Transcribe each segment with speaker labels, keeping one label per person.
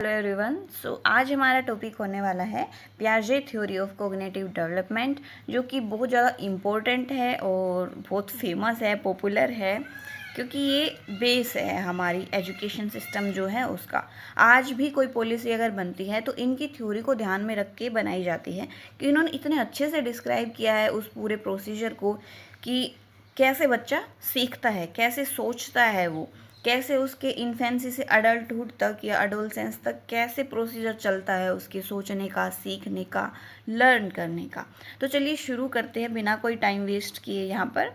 Speaker 1: Hello everyone. आज हमारा topic होने वाला है पियाजे थ्योरी ऑफ कोग्निटिव डेवलपमेंट, जो कि बहुत ज़्यादा इम्पोर्टेंट है और बहुत फेमस है, पॉपुलर है, क्योंकि ये बेस है हमारी एजुकेशन सिस्टम जो है उसका। आज भी कोई पॉलिसी अगर बनती है तो इनकी थ्योरी को ध्यान में रख के बनाई जाती है कि इन्होंने इतने अच्छे से डिस्क्राइब किया है उस पूरे प्रोसीजर को कि कैसे बच्चा सीखता है, कैसे सोचता है, वो कैसे उसके इन्फेंसी से अडल्टहुड तक या अडोलसेंस तक कैसे प्रोसीजर चलता है उसके सोचने का, सीखने का, लर्न करने का। तो चलिए शुरू करते हैं बिना कोई टाइम वेस्ट किए यहाँ पर।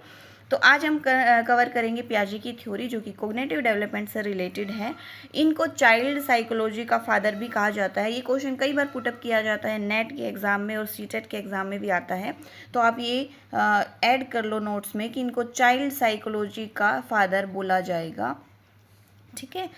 Speaker 1: तो आज हम कवर करेंगे पियाजे की थ्योरी, जो कि कोग्निटिव डेवलपमेंट से रिलेटेड है। इनको चाइल्ड साइकोलॉजी का फादर भी कहा जाता है। ये क्वेश्चन कई बार पुटअप किया जाता है, नेट के एग्ज़ाम में और सीटेट के एग्ज़ाम में भी आता है। तो आप ये ऐड कर लो नोट्स में कि इनको चाइल्ड साइकोलॉजी का फादर बोला जाएगा, ठीक है।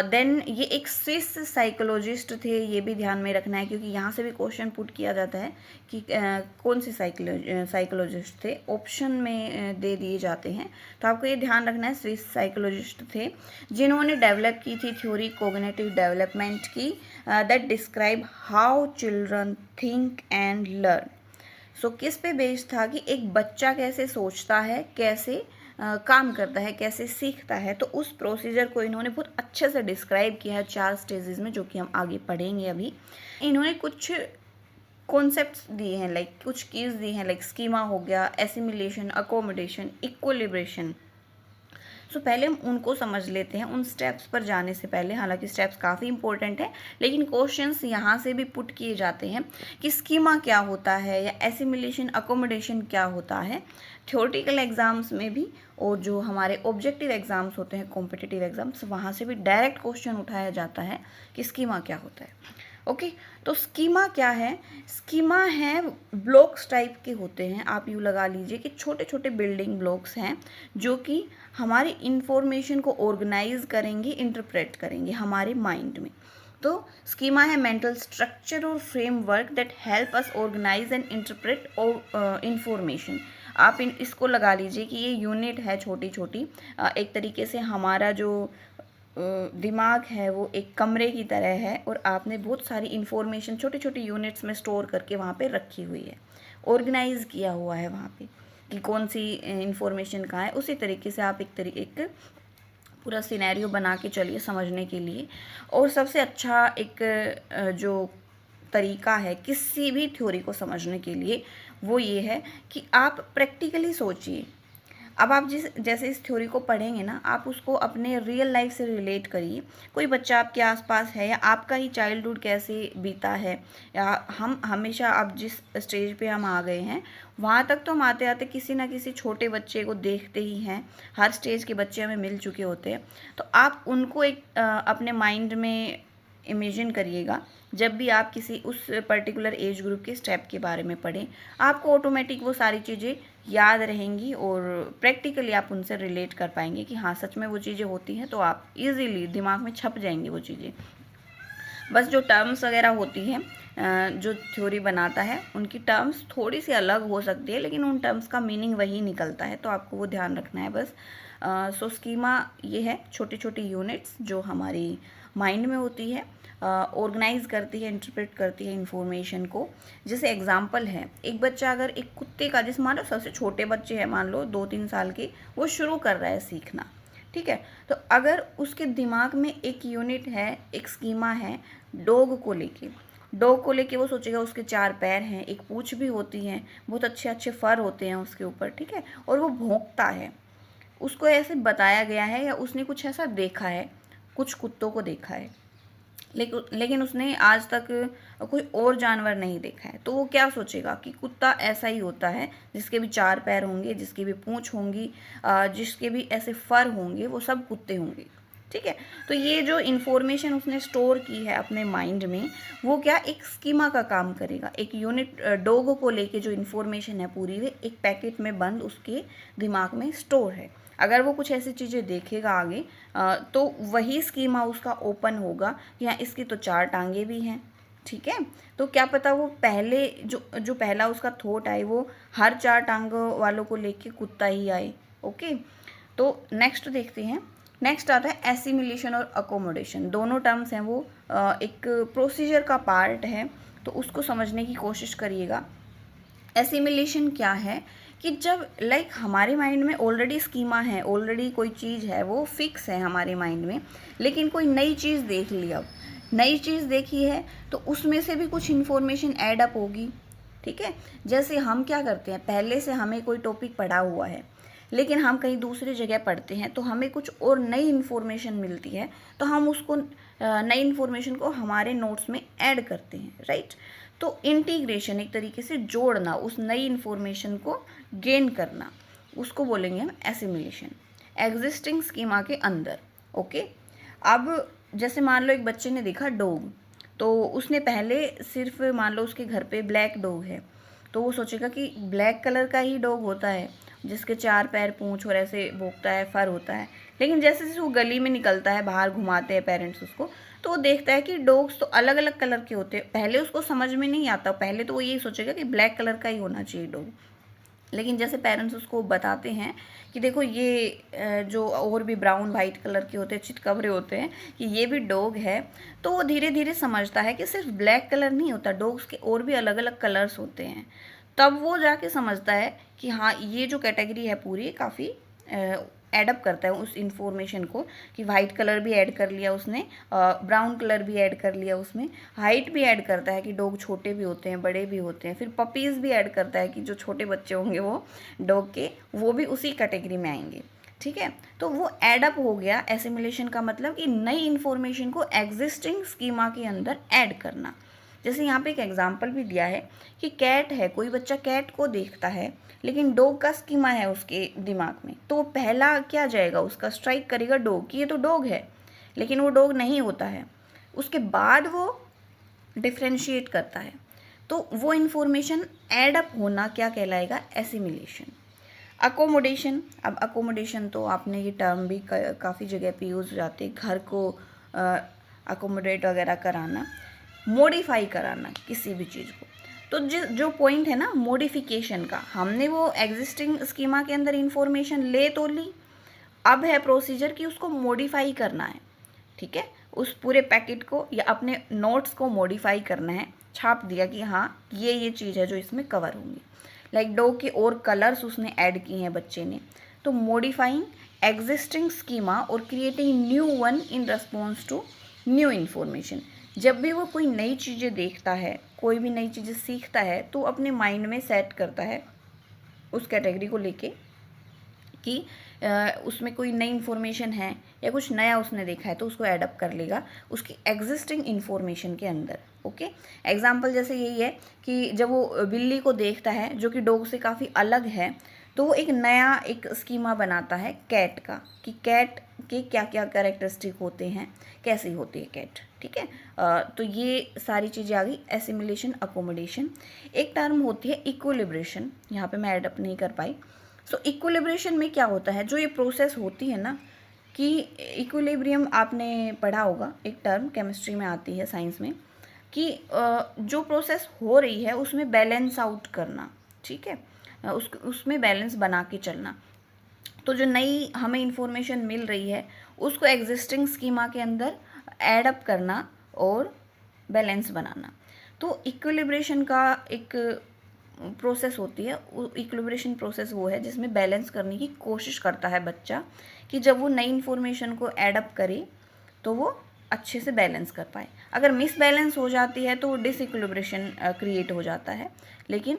Speaker 1: देन ये एक स्विस साइकोलॉजिस्ट थे, ये भी ध्यान में रखना है, क्योंकि यहाँ से भी क्वेश्चन पुट किया जाता है कि कौन से साइकोलॉजिस्ट थे, ऑप्शन में दे दिए जाते हैं। तो आपको ये ध्यान रखना है, स्विस साइकोलॉजिस्ट थे जिन्होंने डेवलप की थी थ्योरी कोग्निटिव डेवलपमेंट की, that describe how children think and learn. So किस पे बेस्ड था कि एक बच्चा कैसे सोचता है, कैसे काम करता है, कैसे सीखता है। तो उस प्रोसीजर को इन्होंने बहुत अच्छे से डिस्क्राइब किया है 4 स्टेजेस में, जो कि हम आगे पढ़ेंगे अभी। इन्होंने कुछ कॉन्सेप्ट्स दिए हैं, लाइक कुछ कीज दी हैं, लाइक स्कीमा हो गया, एसिमिलेशन, अकोमोडेशन, इक्विलिब्रेशन। सो पहले हम उनको समझ लेते हैं उन स्टेप्स पर जाने से पहले। हालांकि स्टेप्स काफ़ी इंपॉर्टेंट है, लेकिन क्वेश्चंस यहाँ से भी पुट किए जाते हैं कि स्कीमा क्या होता है या एसिमिलेशन, अकोमोडेशन क्या होता है। थ्योरेटिकल एग्जाम्स में भी और जो हमारे ऑब्जेक्टिव एग्जाम्स होते हैं, कॉम्पिटिटिव एग्जाम्स, वहाँ से भी डायरेक्ट क्वेश्चन उठाया जाता है कि स्कीमा क्या होता है। ओके, तो स्कीमा क्या है? स्कीमा है ब्लॉक्स टाइप के होते हैं, आप यूँ लगा लीजिए कि छोटे छोटे बिल्डिंग ब्लॉक्स हैं जो कि हमारी इंफॉर्मेशन को ऑर्गेनाइज करेंगे, इंटरप्रेट करेंगे हमारे माइंड में। तो स्कीमा है मेंटल स्ट्रक्चर और framework that help us organise and interpret information. आप इसको लगा लीजिए कि ये यूनिट है छोटी छोटी, एक तरीके से हमारा जो दिमाग है वो एक कमरे की तरह है, और आपने बहुत सारी इन्फॉर्मेशन छोटे छोटे यूनिट्स में स्टोर करके वहाँ पे रखी हुई है, ऑर्गेनाइज किया हुआ है वहाँ पे कि कौन सी इन्फॉर्मेशन कहाँ है। उसी तरीके से आप एक पूरा सिनेरियो बना के चलिए समझने के लिए। और सबसे अच्छा एक जो तरीका है किसी भी थ्योरी को समझने के लिए वो ये है कि आप प्रैक्टिकली सोचिए। अब आप जैसे इस थ्योरी को पढ़ेंगे ना, आप उसको अपने रियल लाइफ से रिलेट करिए। कोई बच्चा आपके आसपास है, या आपका ही चाइल्डहुड कैसे बीता है, या हम हमेशा अब जिस स्टेज पे हम आ गए हैं वहाँ तक तो हम आते आते किसी ना किसी छोटे बच्चे को देखते ही हैं। हर स्टेज के बच्चे हमें मिल चुके होते हैं। तो आप उनको एक अपने माइंड में इमेजिन करिएगा। जब भी आप किसी उस पर्टिकुलर एज ग्रुप के स्टेप के बारे में पढ़ें, आपको ऑटोमेटिक वो सारी चीज़ें याद रहेंगी और प्रैक्टिकली आप उनसे रिलेट कर पाएंगे कि हाँ सच में वो चीज़ें होती हैं। तो आप इजीली दिमाग में छप जाएंगी वो चीज़ें। बस जो टर्म्स वगैरह होती हैं, जो थ्योरी बनाता है, उनकी टर्म्स थोड़ी सी अलग हो सकती है, लेकिन उन टर्म्स का मीनिंग वही निकलता है। तो आपको वो ध्यान रखना है बस। सो स्कीमा ये है छोटी छोटी यूनिट्स जो हमारी माइंड में होती है, ऑर्गेनाइज करती है, इंटरप्रेट करती है इंफॉर्मेशन को। जैसे एग्जांपल है, एक बच्चा अगर एक कुत्ते का, जैसे मान लो सबसे छोटे बच्चे हैं, मान लो 2-3 साल के, वो शुरू कर रहा है सीखना, ठीक है। तो अगर उसके दिमाग में एक यूनिट है, एक स्कीमा है डॉग को लेके वो सोचेगा उसके 4 पैर हैं, एक पूँछ भी होती है, बहुत अच्छे अच्छे फर होते हैं उसके ऊपर, ठीक है, और वो भौंकता है। उसको ऐसे बताया गया है या उसने कुछ ऐसा देखा है, कुछ कुत्तों को देखा है, लेकिन उसने आज तक कोई और जानवर नहीं देखा है। तो वो क्या सोचेगा कि कुत्ता ऐसा ही होता है, जिसके भी 4 पैर होंगे, जिसकी भी पूँछ होंगी, जिसके भी ऐसे फर होंगे, वो सब कुत्ते होंगे, ठीक है। तो ये जो इन्फॉर्मेशन उसने स्टोर की है अपने माइंड में, वो क्या एक स्कीमा का काम करेगा। एक यूनिट डॉग को लेके जो इन्फॉर्मेशन है पूरी, वे एक पैकेट में बंद उसके दिमाग में स्टोर है। अगर वो कुछ ऐसी चीज़ें देखेगा आगे, तो वही स्कीमा उसका ओपन होगा कि हाँ इसकी तो 4 टांगे भी हैं, ठीक है। तो क्या पता वो पहले जो पहला उसका थॉट आए वो हर 4 टांगों वालों को लेके कुत्ता ही आए। ओके, तो नेक्स्ट देखते हैं। नेक्स्ट आता है एसिमिलेशन और अकोमोडेशन। दोनों टर्म्स हैं वो एक प्रोसीजर का पार्ट है, तो उसको समझने की कोशिश करिएगा। एसिमिलेशन क्या है कि जब हमारे माइंड में ऑलरेडी स्कीमा है, ऑलरेडी कोई चीज़ है वो फिक्स है हमारे माइंड में, लेकिन कोई नई चीज़ देख ली, अब नई चीज़ देखी है तो उसमें से भी कुछ इन्फॉर्मेशन ऐड अप होगी। ठीक है, जैसे हम क्या करते हैं, पहले से हमें कोई टॉपिक पढ़ा हुआ है लेकिन हम कहीं दूसरी जगह पढ़ते हैं तो हमें कुछ और नई इन्फॉर्मेशन मिलती है, तो हम उसको नई इन्फॉर्मेशन को हमारे नोट्स में ऐड करते हैं, राइट। तो इंटीग्रेशन, एक तरीके से जोड़ना, उस नई इन्फॉर्मेशन को गेन करना, उसको बोलेंगे हम एसिमिलेशन एग्जिस्टिंग स्कीमा के अंदर। ओके, अब जैसे मान लो एक बच्चे ने देखा डॉग, तो उसने पहले सिर्फ मान लो उसके घर पे ब्लैक डॉग है, तो वो सोचेगा कि ब्लैक कलर का ही डॉग होता है जिसके 4 पैर, पूंछ और ऐसे भौंकता है, फर होता है। लेकिन जैसे जैसे वो गली में निकलता है, बाहर घुमाते हैं पेरेंट्स उसको, तो वो देखता है कि डॉग्स तो अलग अलग कलर के होते हैं। पहले उसको समझ में नहीं आता, पहले तो वो यही सोचेगा कि ब्लैक कलर का ही होना चाहिए डॉग। लेकिन जैसे पेरेंट्स उसको बताते हैं कि देखो ये जो और भी ब्राउन वाइट कलर के होते हैं, चितकबरे होते हैं, कि ये भी डॉग है, तो वो धीरे धीरे समझता है कि सिर्फ ब्लैक कलर नहीं होता, डॉग्स के और भी अलग अलग कलर्स होते हैं। तब वो जाके समझता है कि हाँ, ये जो कैटेगरी है पूरी काफ़ी एडअप करता है उस इंफॉर्मेशन को, कि वाइट कलर भी ऐड कर लिया उसने, ब्राउन कलर भी ऐड कर लिया उसमें, हाइट भी ऐड करता है कि डॉग छोटे भी होते हैं, बड़े भी होते हैं, फिर पपीज़ भी ऐड करता है कि जो छोटे बच्चे होंगे वो डॉग के, वो भी उसी कैटेगरी में आएंगे। ठीक है, तो वो एडअप हो गया। एसिमिलेशन का मतलब कि नई इन्फॉर्मेशन को एग्जिस्टिंग स्कीमा के अंदर ऐड करना। जैसे यहाँ पे एक एग्जाम्पल भी दिया है कि कैट है, कोई बच्चा कैट को देखता है लेकिन डॉग का स्कीमा है उसके दिमाग में, तो पहला क्या जाएगा, उसका स्ट्राइक करेगा डॉग कि ये तो डॉग है, लेकिन वो डॉग नहीं होता है। उसके बाद वो डिफ्रेंशिएट करता है, तो वो इन्फॉर्मेशन एड अप होना क्या कहलाएगा, एसिमिलेशन। अकोमोडेशन, अब अकोमोडेशन तो आपने ये टर्म भी काफ़ी जगह पे यूज़ हो जाती है, घर को अकोमोडेट वगैरह कराना, मॉडिफाई कराना किसी भी चीज़ को। तो जो पॉइंट है ना मॉडिफिकेशन का, हमने वो एग्जिस्टिंग स्कीमा के अंदर इंफॉर्मेशन ले तो ली, अब है प्रोसीजर कि उसको मॉडिफाई करना है। ठीक है, उस पूरे पैकेट को या अपने नोट्स को मॉडिफाई करना है, छाप दिया कि हाँ ये चीज़ है जो इसमें कवर होंगी। लाइक डॉग के और कलर्स उसने ऐड किए हैं बच्चे ने, तो मॉडिफाइंग एग्जिस्टिंग स्कीमा और creating new one in response to new information. जब भी वो कोई नई चीज़ें देखता है, कोई भी नई चीज़ें सीखता है, तो अपने माइंड में सेट करता है उस कैटेगरी को लेके कि उसमें कोई नई इन्फॉर्मेशन है या कुछ नया उसने देखा है, तो उसको ऐडअप कर लेगा उसकी एग्जिस्टिंग इन्फॉर्मेशन के अंदर। ओके, एग्जाम्पल जैसे यही है कि जब वो बिल्ली को देखता है जो कि डॉग से काफ़ी अलग है, तो वो एक नया एक स्कीमा बनाता है कैट का, कि कैट के क्या क्या कैरेक्टरिस्टिक होते हैं, कैसी होती है कैट। ठीक है, तो ये सारी चीज़ें आ गई एसिमिलेशन, अकोमोडेशन। एक टर्म होती है इक्विलिब्रेशन, यहाँ पे मैं एडअप नहीं कर पाई। सो इक्विलिब्रेशन में क्या होता है, जो ये प्रोसेस होती है ना, कि इक्विलिब्रियम आपने पढ़ा होगा, एक टर्म केमिस्ट्री में आती है, साइंस में, कि जो प्रोसेस हो रही है उसमें बैलेंस आउट करना। ठीक है, उसमें बैलेंस बना के चलना। तो जो नई हमें इंफॉर्मेशन मिल रही है उसको एग्जिस्टिंग स्कीमा के अंदर ऐड अप करना और बैलेंस बनाना। तो इक्विलिब्रेशन का एक प्रोसेस होती है, इक्विलिब्रेशन प्रोसेस वो है जिसमें बैलेंस करने की कोशिश करता है बच्चा, कि जब वो नई इन्फॉर्मेशन को ऐड अप करे तो वो अच्छे से बैलेंस कर पाए। अगर मिस बैलेंस हो जाती है तो डिसइक्विलिब्रेशन क्रिएट हो जाता है, लेकिन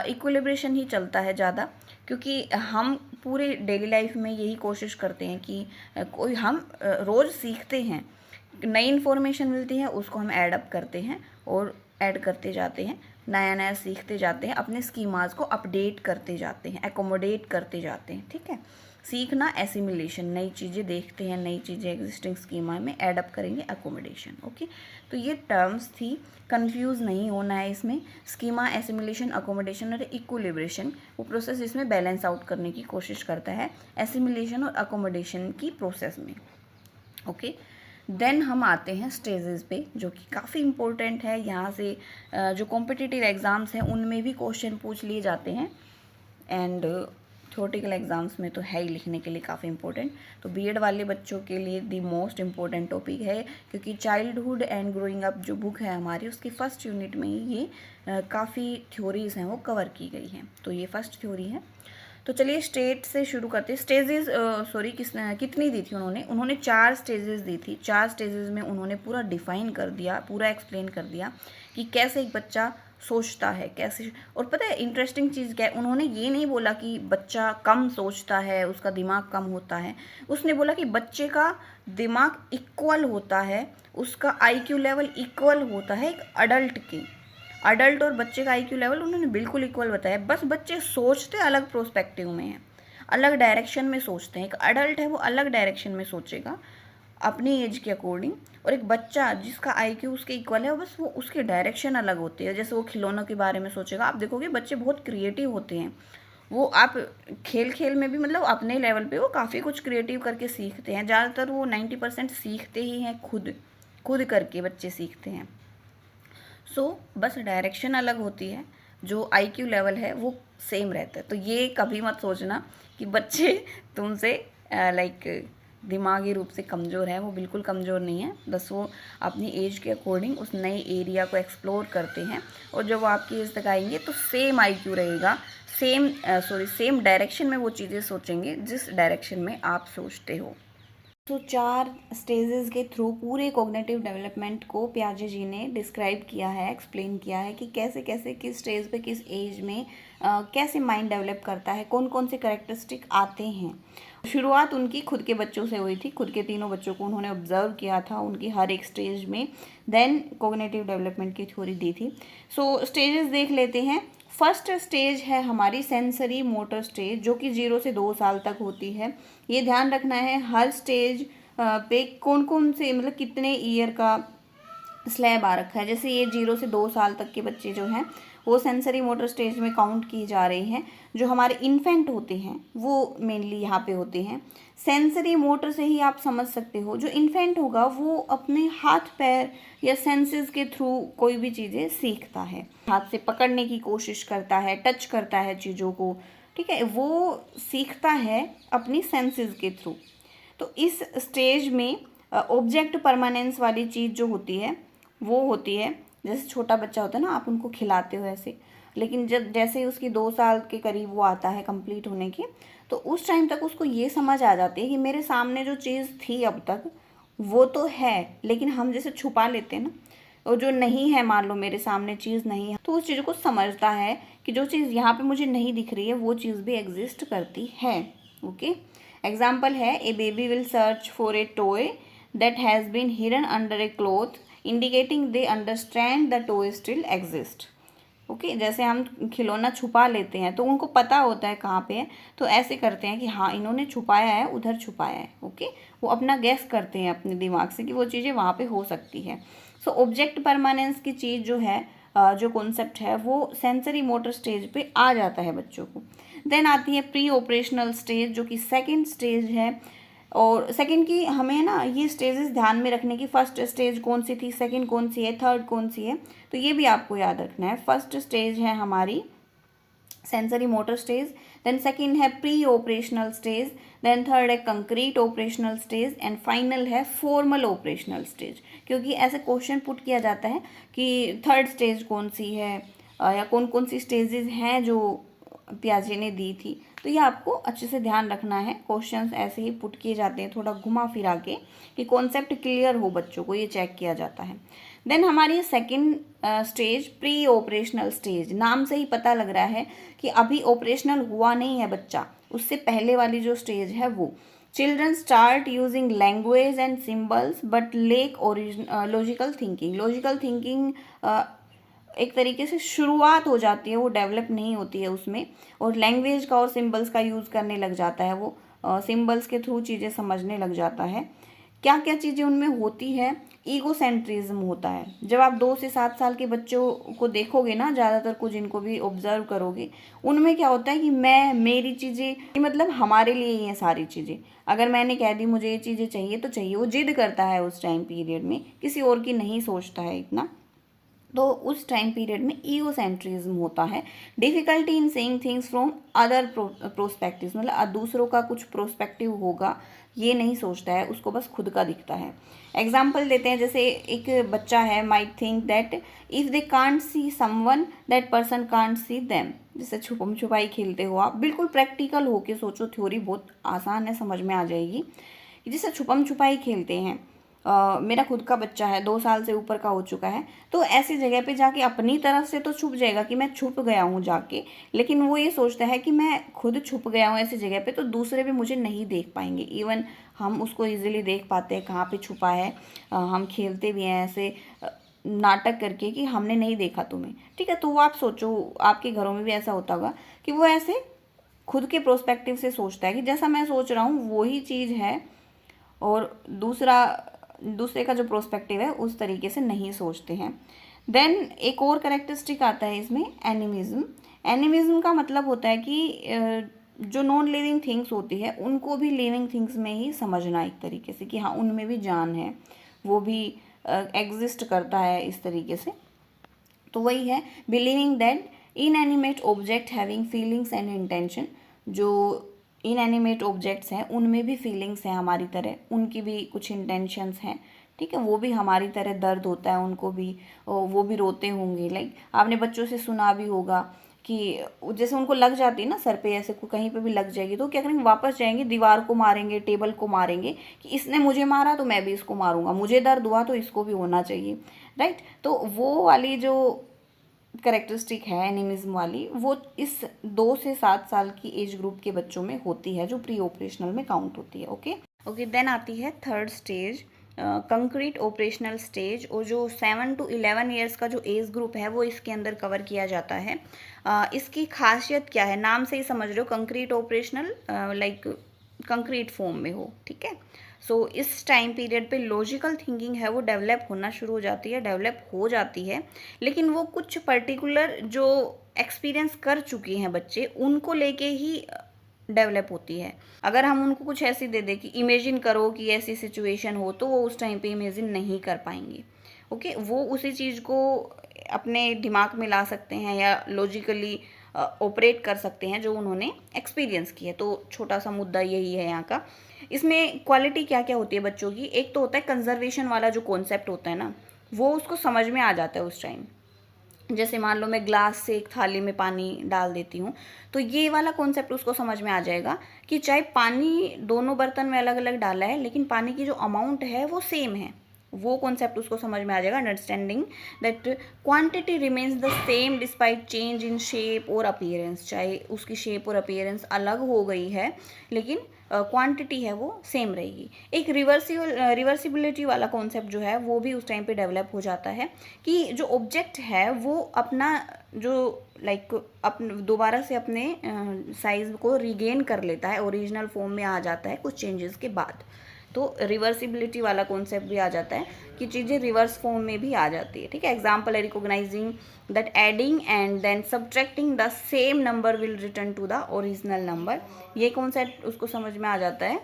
Speaker 1: इक्विलिब्रेशन ही चलता है ज़्यादा, क्योंकि हम पूरे डेली लाइफ में यही कोशिश करते हैं कि कोई हम रोज़ सीखते हैं, नई इन्फॉर्मेशन मिलती है उसको हम ऐड अप करते हैं और ऐड करते जाते हैं, नया नया सीखते जाते हैं, अपने स्कीमाज को अपडेट करते जाते हैं, एकोमोडेट करते जाते हैं। ठीक है, सीखना एसिमिलेशन, नई चीज़ें देखते हैं, नई चीज़ें एग्जिस्टिंग स्कीमा में ऐड अप करेंगे, अकोमोडेशन। ओके, तो ये टर्म्स थी, कंफ्यूज नहीं होना है इसमें। स्कीमा, एसिमिलेशन, अकोमोडेशन और इक्विलिब्रेशन वो प्रोसेस जिसमें बैलेंस आउट करने की कोशिश करता है एसिमिलेशन और अकोमोडेशन की प्रोसेस में। ओके, देन हम आते हैं स्टेजेस पे, जो कि काफ़ी इम्पोर्टेंट है। यहाँ से जो कॉम्पिटिटिव एग्ज़ाम्स हैं उनमें भी क्वेश्चन पूछ लिए जाते हैं, एंड थ्योरेटिकल एग्ज़ाम्स में तो है ही लिखने के लिए काफ़ी इंपॉर्टेंट। तो बीएड वाले बच्चों के लिए दी मोस्ट इम्पॉर्टेंट टॉपिक है, क्योंकि चाइल्डहुड एंड ग्रोइंग अप जो बुक है हमारी, उसकी फर्स्ट यूनिट में ही ये काफ़ी थ्योरीज हैं वो कवर की गई हैं। तो ये फर्स्ट थ्योरी है। तो चलिए स्टेट से शुरू करते हैं। स्टेजेस कितनी दी थी उन्होंने 4 स्टेजेस दी थी। 4 स्टेजेस में उन्होंने पूरा डिफाइन कर दिया, पूरा एक्सप्लेन कर दिया कि कैसे एक बच्चा सोचता है, कैसे। और पता है इंटरेस्टिंग चीज़ क्या है, उन्होंने ये नहीं बोला कि बच्चा कम सोचता है, उसका दिमाग कम होता है। उसने बोला कि बच्चे का दिमाग इक्वल होता है, उसका आईक्यू लेवल इक्वल होता है एक अडल्ट के। अडल्ट और बच्चे का आईक्यू लेवल उन्होंने बिल्कुल इक्वल बताया, बस बच्चे सोचते अलग प्रोस्पेक्टिव में हैं, अलग डायरेक्शन में सोचते हैं। एक अडल्ट है वो अलग डायरेक्शन में सोचेगा अपनी एज के अकॉर्डिंग, और एक बच्चा जिसका आईक्यू उसके इक्वल है बस वो उसकी डायरेक्शन अलग होती है। जैसे वो खिलौनों के बारे में सोचेगा, आप देखोगे बच्चे बहुत क्रिएटिव होते हैं, वो आप खेल खेल में भी मतलब अपने लेवल पे वो काफ़ी कुछ क्रिएटिव करके सीखते हैं। ज़्यादातर वो 90% सीखते ही हैं, खुद करके बच्चे सीखते हैं। बस डायरेक्शन अलग होती है, जो आईक्यू लेवल है वो सेम रहता है। तो ये कभी मत सोचना कि बच्चे तुमसे लाइक दिमागी रूप से कमज़ोर है, वो बिल्कुल कमज़ोर नहीं है। बस वो अपनी एज के अकॉर्डिंग उस नए एरिया को एक्सप्लोर करते हैं, और जब वो आपकी एज तक आएंगे तो सेम आईक्यू रहेगा, सेम डायरेक्शन में वो चीज़ें सोचेंगे जिस डायरेक्शन में आप सोचते हो। तो 4 स्टेजेस के थ्रू पूरे कॉग्निटिव डेवलपमेंट को पियाजे जी ने डिस्क्राइब किया है, एक्सप्लेन किया है कि कैसे कैसे किस स्टेज पे किस एज में कैसे माइंड डेवलप करता है, कौन कौन से कैरेक्टरिस्टिक आते हैं। शुरुआत उनकी खुद के बच्चों से हुई थी, खुद के तीनों बच्चों को उन्होंने ऑब्जर्व किया था उनकी हर एक स्टेज में, देन कॉग्निटिव डेवलपमेंट की थ्योरी दी थी। स्टेजेस देख लेते हैं। फर्स्ट स्टेज है हमारी सेंसरी मोटर स्टेज, जो कि 0 से 2 साल तक होती है। ये ध्यान रखना है हर स्टेज पे कौन कौन से मतलब कितने ईयर का स्लैब आ रखा है। जैसे ये 0 से 2 साल तक के बच्चे जो हैं वो सेंसरी मोटर स्टेज में काउंट की जा रही हैं। जो हमारे इन्फेंट होते हैं वो मेनली यहाँ पे होते हैं। सेंसरी मोटर से ही आप समझ सकते हो, जो इन्फेंट होगा वो अपने हाथ पैर या सेंसेस के थ्रू कोई भी चीज़ें सीखता है, हाथ से पकड़ने की कोशिश करता है, टच करता है चीज़ों को, ठीक है, वो सीखता है अपनी सेंसेस के थ्रू। तो इस स्टेज में ऑब्जेक्ट परमानेंस वाली चीज़ जो होती है वो होती है, जैसे छोटा बच्चा होता है ना, आप उनको खिलाते हो ऐसे, लेकिन जब जैसे उसकी 2 साल के करीब वो आता है कंप्लीट होने की, तो उस टाइम तक उसको ये समझ आ जाती है कि मेरे सामने जो चीज़ थी अब तक वो तो है, लेकिन हम जैसे छुपा लेते हैं ना, और जो नहीं है, मान लो मेरे सामने चीज़ नहीं है, तो उस चीज़ को समझता है कि जो चीज़ यहाँ पे मुझे नहीं दिख रही है वो चीज़ भी एग्जिस्ट करती है। ओके, एग्जाम्पल है, a baby will search for a toy that has been hidden under a cloth indicating they understand the toy still exist. Okay, जैसे हम खिलौना छुपा लेते हैं तो उनको पता होता है कहाँ पे है, तो ऐसे करते हैं कि हाँ इन्होंने छुपाया है, उधर छुपाया है। ओके, वो अपना गैस करते हैं अपने दिमाग से कि वो चीज़ें वहाँ पे हो सकती है। ऑब्जेक्ट परमानेंस की चीज़ जो है, जो कॉन्सेप्ट है वो सेंसरी मोटर स्टेज पे आ जाता है बच्चों को। देन आती है प्री ऑपरेशनल स्टेज, जो कि सेकेंड स्टेज है। और सेकंड की हमें ना ये स्टेजेस ध्यान में रखने की, फर्स्ट स्टेज कौन सी थी, सेकंड कौन सी है, थर्ड कौन सी है, तो ये भी आपको याद रखना है। फर्स्ट स्टेज है हमारी sensory motor stage, then second है pre operational stage, then third है concrete operational stage, and final है फॉर्मल ऑपरेशनल स्टेज। क्योंकि ऐसे क्वेश्चन पुट किया जाता है कि थर्ड स्टेज कौन सी है, या कौन कौन सी स्टेजेस हैं जो पियाजे ने दी थी, तो ये आपको अच्छे से ध्यान रखना है। क्वेश्चंस ऐसे ही पुट किए जाते हैं थोड़ा घुमा फिरा के, कि कॉन्सेप्ट क्लियर हो बच्चों को, ये चेक किया जाता है। देन हमारी second stage pre operational stage, नाम से ही पता लग रहा है कि अभी ऑपरेशनल हुआ नहीं है बच्चा, उससे पहले वाली जो स्टेज है वो। Children start using language and symbols but lake logical thinking. Logical thinking एक तरीके से शुरुआत हो जाती है, वो डेवलप नहीं होती है उसमें, और लैंग्वेज का और सिंबल्स का यूज़ करने लग जाता है, वो सिंबल्स के थ्रू चीज़ें समझने लग जाता है। क्या क्या चीज़ें उनमें होती है, ईगोसेंट्रिज्म होता है। जब आप 2 से 7 साल के बच्चों को देखोगे ना, ज़्यादातर को जिनको भी ऑब्जर्व करोगे, उनमें क्या होता है कि मैं, मेरी चीज़ें, मतलब हमारे लिए ही हैं सारी चीज़ें। अगर मैंने कह दी मुझे ये चीज़ें चाहिए तो चाहिए, वो जिद करता है उस टाइम पीरियड में, किसी और की नहीं सोचता है इतना। तो उस टाइम पीरियड में ईगोसेंट्रिज्म होता है, difficulty in seeing things from other prospectives, मतलब दूसरों का कुछ प्रोस्पेक्टिव होगा ये नहीं सोचता है, उसको बस खुद का दिखता है। एग्जाम्पल देते हैं, जैसे एक बच्चा है, might think that if they can't see someone that person can't see them. जैसे छुपम छुपाई खेलते हो आप, बिल्कुल प्रैक्टिकल होके सोचो, थ्योरी बहुत आसान है, समझ में आ जाएगी। जैसे छुपम छुपाई खेलते हैं, मेरा खुद का बच्चा है, 2 साल से ऊपर का हो चुका है, तो ऐसी जगह पे जाके अपनी तरफ से तो छुप जाएगा कि मैं छुप गया हूँ जाके, लेकिन वो ये सोचता है कि मैं खुद छुप गया हूँ ऐसी जगह पे तो दूसरे भी मुझे नहीं देख पाएंगे। इवन हम उसको इजीली देख पाते हैं कहाँ पे छुपा है। हम खेलते भी हैं ऐसे नाटक करके कि हमने नहीं देखा तुम्हें, ठीक है। तो वो आप सोचो, आपके घरों में भी ऐसा होता होगा कि वो ऐसे खुद के प्रोस्पेक्टिव से सोचता है कि जैसा मैं सोच रहा हूँ वही चीज़ है, और दूसरे का जो प्रोस्पेक्टिव है उस तरीके से नहीं सोचते हैं। देन एक और कैरेक्टरिस्टिक आता है इसमें, एनिमिज्म। एनिमिज्म का मतलब होता है कि जो नॉन लिविंग थिंग्स होती है उनको भी लिविंग थिंग्स में ही समझना, एक तरीके से कि हाँ उनमें भी जान है, वो भी एग्जिस्ट करता है इस तरीके से। तो वही है, believing that inanimate object having feelings and intention. जो इनएनिमेट ऑब्जेक्ट्स हैं उनमें भी फीलिंग्स हैं हमारी तरह, उनकी भी कुछ इंटेंशंस हैं, ठीक है। वो भी हमारी तरह दर्द होता है उनको भी, वो भी रोते होंगे। लाइक आपने बच्चों से सुना भी होगा कि जैसे उनको लग जाती है ना सर पे, ऐसे कहीं पे भी लग जाएगी तो क्या करेंगे, वापस जाएंगे, दीवार को मारेंगे, टेबल को मारेंगे कि इसने मुझे मारा तो मैं भी इसको मारूंगा, मुझे दर्द हुआ तो इसको भी होना चाहिए, राइट। तो वो वाली जो करेक्टरिस्टिक है एनिमिज्म वाली, वो इस 2 से 7 साल की एज ग्रुप के बच्चों में होती है, जो प्री ऑपरेशनल में काउंट होती है। ओके देन आती है third stage, concrete operational stage, और जो 7 to 11 ईयर्स का जो एज ग्रुप है वो इसके अंदर कवर किया जाता है। इसकी खासियत क्या है, नाम से ही समझ रहे हो, concrete operational, like concrete form में हो, ठीक है। सो इस टाइम पीरियड पे लॉजिकल थिंकिंग है वो डेवलप होना शुरू हो जाती है, डेवलप हो जाती है, लेकिन वो कुछ पर्टिकुलर जो एक्सपीरियंस कर चुके हैं बच्चे उनको लेके ही डेवलप होती है। अगर हम उनको कुछ ऐसी दे दें कि इमेजिन करो कि ऐसी सिचुएशन हो, तो वो उस टाइम पे इमेजिन नहीं कर पाएंगे। ओके, वो उसी चीज़ को अपने दिमाग में ला सकते हैं या लॉजिकली ऑपरेट कर सकते हैं जो उन्होंने एक्सपीरियंस की है। तो छोटा सा मुद्दा यही है यहाँ का। इसमें क्वालिटी क्या क्या होती है बच्चों की, एक तो होता है कंजर्वेशन वाला जो कॉन्सेप्ट होता है ना, वो उसको समझ में आ जाता है उस टाइम। जैसे मान लो मैं ग्लास से एक थाली में पानी डाल देती हूँ, तो ये वाला कॉन्सेप्ट उसको समझ में आ जाएगा कि चाहे पानी दोनों बर्तन में अलग अलग डाला है लेकिन पानी की जो अमाउंट है वो सेम है। वो कॉन्सेप्ट उसको समझ में आ जाएगा, understanding that quantity remains the same despite change in shape और अपीयरेंस। चाहे उसकी शेप और अपीयरेंस अलग हो गई है लेकिन क्वांटिटी है वो सेम रहेगी। एक रिवर्सिबिलिटी वाला कॉन्सेप्ट जो है वो भी उस टाइम पे डेवलप हो जाता है कि जो ऑब्जेक्ट है वो अपना जो लाइक दोबारा से अपने साइज को रिगेन कर लेता है, ओरिजिनल फॉर्म में आ जाता है कुछ चेंजेस के बाद। तो रिवर्सिबिलिटी वाला कॉन्सेप्ट भी आ जाता है कि चीज़ें रिवर्स फॉर्म में भी आ जाती है, ठीक है। एग्जाम्पल है recognising that adding and then subtracting the same number will return to the original number. ये कॉन्सेप्ट उसको समझ में आ जाता है।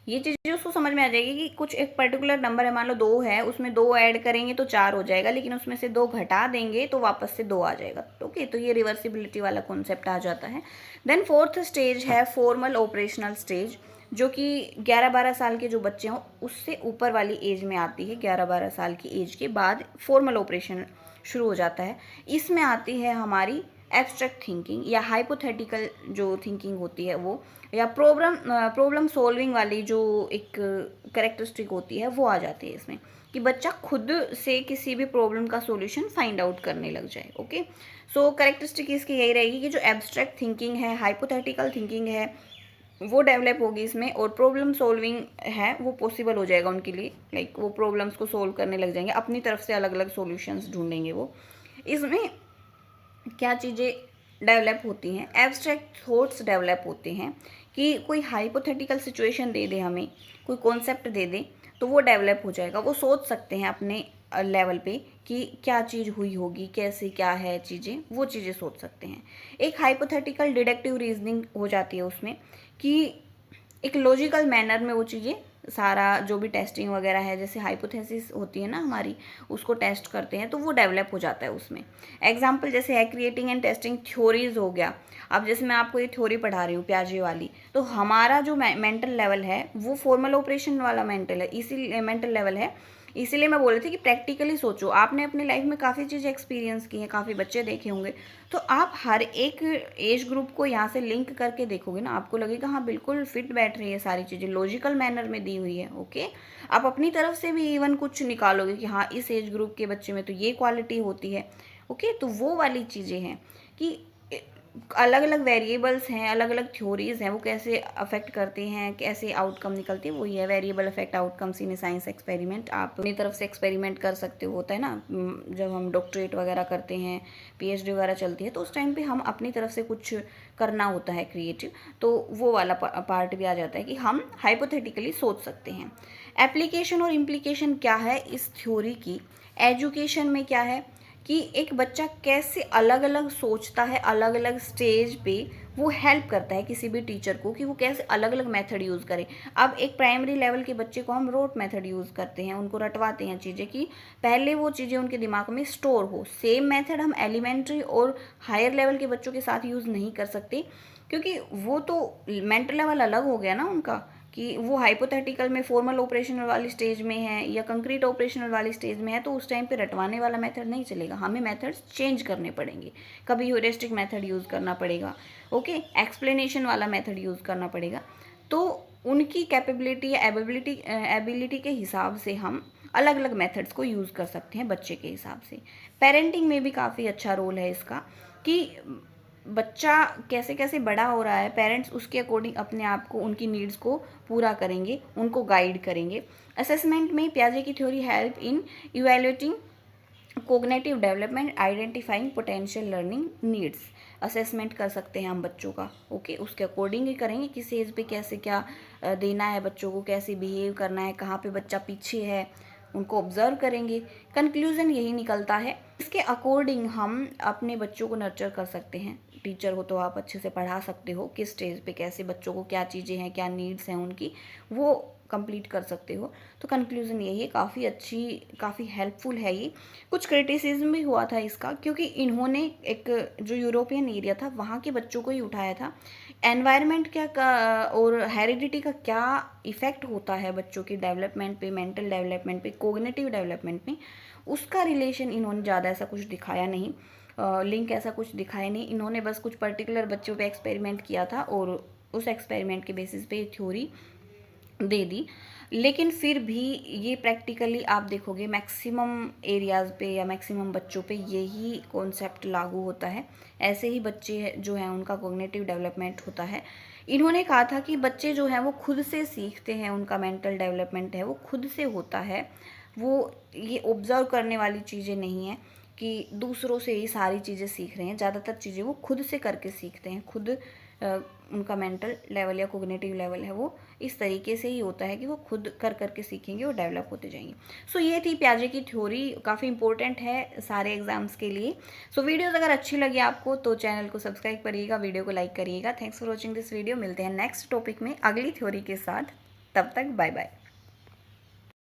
Speaker 1: ये चीज़ें उसको समझ में आ जाएगी कि कुछ एक पर्टिकुलर नंबर है, मान लो 2 है, उसमें 2 ऐड करेंगे तो 4 हो जाएगा, लेकिन उसमें से 2 घटा देंगे तो वापस से 2 आ जाएगा। ओके, तो ये रिवर्सिबिलिटी वाला कॉन्सेप्ट आ जाता है। देन फोर्थ स्टेज है फॉर्मल ऑपरेशनल स्टेज, जो कि 11-12 साल के जो बच्चे हों उससे ऊपर वाली एज में आती है। 11-12 साल की एज के बाद फॉर्मल ऑपरेशन शुरू हो जाता है। इसमें आती है हमारी एब्स्ट्रैक्ट थिंकिंग या हाइपोथेटिकल जो थिंकिंग होती है वो, या प्रॉब्लम सॉल्विंग वाली जो एक करेक्टरिस्टिक होती है वो आ जाती है इसमें, कि बच्चा खुद से किसी भी प्रॉब्लम का सॉल्यूशन फाइंड आउट करने लग जाए। ओके, सो करेक्टरिस्टिक इसकी यही रहेगी कि जो एब्स्ट्रैक्ट थिंकिंग है, हाइपोथेटिकल थिंकिंग है, वो डेवलप होगी इसमें, और प्रॉब्लम सॉल्विंग है वो पॉसिबल हो जाएगा उनके लिए। लाइक वो प्रॉब्लम्स को सोल्व करने लग जाएंगे, अपनी तरफ से अलग अलग सॉल्यूशंस ढूंढेंगे वो। इसमें क्या चीज़ें डेवलप होती हैं, एब्स्ट्रैक्ट थॉट्स डेवलप होते हैं कि कोई हाइपोथेटिकल सिचुएशन दे दे हमें, कोई कॉन्सेप्ट दे दे तो वो डेवलप हो जाएगा। वो सोच सकते हैं अपने लेवल पे कि क्या चीज़ हुई होगी, कैसे क्या है चीज़ें, वो चीज़ें सोच सकते हैं। एक हाइपोथेटिकल डिडक्टिव रीजनिंग हो जाती है उसमें, कि एक लॉजिकल मैनर में वो चीज़ें सारा जो भी टेस्टिंग वगैरह है, जैसे हाइपोथेसिस होती है ना हमारी, उसको टेस्ट करते हैं तो वो डेवलप हो जाता है उसमें। एग्जाम्पल जैसे है क्रिएटिंग एंड टेस्टिंग थ्योरीज हो गया। अब जैसे मैं आपको ये थ्योरी पढ़ा रही हूँ प्याजे वाली, तो हमारा जो मेंटल लेवल है वो फॉर्मल ऑपरेशन वाला मेंटल है, इसी मेंटल लेवल है। इसीलिए मैं बोल रही थी कि प्रैक्टिकली सोचो। आपने अपनी लाइफ में काफ़ी चीज़ें एक्सपीरियंस की हैं, काफ़ी बच्चे देखे होंगे, तो आप हर एक एज ग्रुप को यहाँ से लिंक करके देखोगे ना, आपको लगेगा हाँ बिल्कुल फिट बैठ रही है, सारी चीज़ें लॉजिकल मैनर में दी हुई है। ओके, आप अपनी तरफ से भी इवन कुछ निकालोगे कि हाँ इस एज ग्रुप के बच्चे में तो ये क्वालिटी होती है। ओके, तो वो वाली चीज़ें हैं कि अलग अलग वेरिएबल्स हैं, अलग अलग थ्योरीज हैं, वो कैसे अफेक्ट करते हैं, कैसे आउटकम निकलते हैं, वही है variable affect outcomes in science experiment. आप अपनी तरफ से एक्सपेरिमेंट कर सकते हो, होता है ना जब हम डॉक्टरेट वगैरह करते हैं, पीएचडी वगैरह चलती है, तो उस टाइम पे हम अपनी तरफ से कुछ करना होता है क्रिएटिव, तो वो वाला पार्ट भी आ जाता है कि हम हाइपोथेटिकली सोच सकते हैं। एप्लीकेशन और इम्प्लीकेशन क्या है इस थ्योरी की एजुकेशन में, क्या है कि एक बच्चा कैसे अलग अलग सोचता है, अलग अलग स्टेज पे वो हेल्प करता है किसी भी टीचर को कि वो कैसे अलग अलग मेथड यूज़ करे। अब एक प्राइमरी लेवल के बच्चे को हम रोट मेथड यूज़ करते हैं, उनको रटवाते हैं चीज़ें कि पहले वो चीज़ें उनके दिमाग में स्टोर हो। सेम मेथड हम एलिमेंट्री और हायर लेवल के बच्चों के साथ यूज़ नहीं कर सकते, क्योंकि वो तो मेंटल लेवल अलग हो गया ना उनका, कि वो हाइपोथेटिकल में फॉर्मल ऑपरेशनल वाली स्टेज में है या कंक्रीट ऑपरेशनल वाली स्टेज में है, तो उस टाइम पे रटवाने वाला मेथड नहीं चलेगा, हमें मेथड्स चेंज करने पड़ेंगे। कभी ह्यूरिस्टिक मेथड यूज़ करना पड़ेगा, ओके, एक्सप्लेनेशन वाला मेथड यूज़ करना पड़ेगा। तो उनकी कैपेबिलिटी या एबिलिटी के हिसाब से हम अलग अलग मेथड्स को यूज़ कर सकते हैं बच्चे के हिसाब से। पेरेंटिंग में भी काफ़ी अच्छा रोल है इसका कि बच्चा कैसे कैसे बड़ा हो रहा है, पेरेंट्स उसके अकॉर्डिंग अपने आप को, उनकी नीड्स को पूरा करेंगे, उनको गाइड करेंगे। असेसमेंट में पियाजे की theory help in evaluating cognitive development, identifying potential learning needs. Assessment कर सकते हैं हम बच्चों का, ओके, उसके अकॉर्डिंग ही करेंगे किस एज पे कैसे क्या देना है बच्चों को, कैसे बिहेव करना है, कहाँ पे बच्चा पीछे है, उनको ऑब्जर्व करेंगे। कंक्लूजन यही निकलता है, इसके अकॉर्डिंग हम अपने बच्चों को नर्चर कर सकते हैं। टीचर हो तो आप अच्छे से पढ़ा सकते हो, किस स्टेज पे कैसे बच्चों को क्या चीज़ें हैं, क्या नीड्स हैं उनकी, वो कंप्लीट कर सकते हो। तो कंक्लूज़न यही है, काफ़ी अच्छी, काफ़ी हेल्पफुल है ये। कुछ क्रिटिसिज्म भी हुआ था इसका, क्योंकि इन्होंने एक जो यूरोपियन एरिया था वहाँ के बच्चों को ही उठाया था। एनवायरनमेंट क्या का और हेरिडिटी का क्या इफ़ेक्ट होता है बच्चों की डेवलपमेंट पे, मेंटल डेवलपमेंट पे, कोग्निटिव डेवलपमेंट में, उसका रिलेशन इन्होंने ज़्यादा ऐसा कुछ दिखाया नहीं, लिंक ऐसा कुछ दिखाया नहीं। इन्होंने बस कुछ पर्टिकुलर बच्चों पे एक्सपेरिमेंट किया था और उस एक्सपेरिमेंट के बेसिस पे थ्योरी दे दी। लेकिन फिर भी ये प्रैक्टिकली आप देखोगे मैक्सिमम एरियाज़ पे या मैक्सिमम बच्चों पे यही कॉन्सेप्ट लागू होता है। ऐसे ही बच्चे जो हैं उनका कॉग्निटिव डेवलपमेंट होता है। इन्होंने कहा था कि बच्चे जो हैं वो खुद से सीखते हैं, उनका मेंटल डेवलपमेंट है वो खुद से होता है, वो ये ऑब्ज़र्व करने वाली चीज़ें नहीं हैं कि दूसरों से ही सारी चीज़ें सीख रहे हैं। ज़्यादातर चीज़ें वो खुद से करके सीखते हैं, खुद उनका मेंटल लेवल या कोग्निटिव लेवल है वो इस तरीके से ही होता है कि वो खुद कर करके सीखेंगे और डेवलप होते जाएंगे। सो ये थी पियाजे की थ्योरी, काफ़ी इंपॉर्टेंट है सारे एग्जाम्स के लिए। सो वीडियोज़ अगर अच्छी लगी आपको तो चैनल को सब्सक्राइब करिएगा, वीडियो को लाइक करिएगा। Thanks for watching this video. मिलते हैं नेक्स्ट टॉपिक में अगली थ्योरी के साथ, तब तक बाय बाय।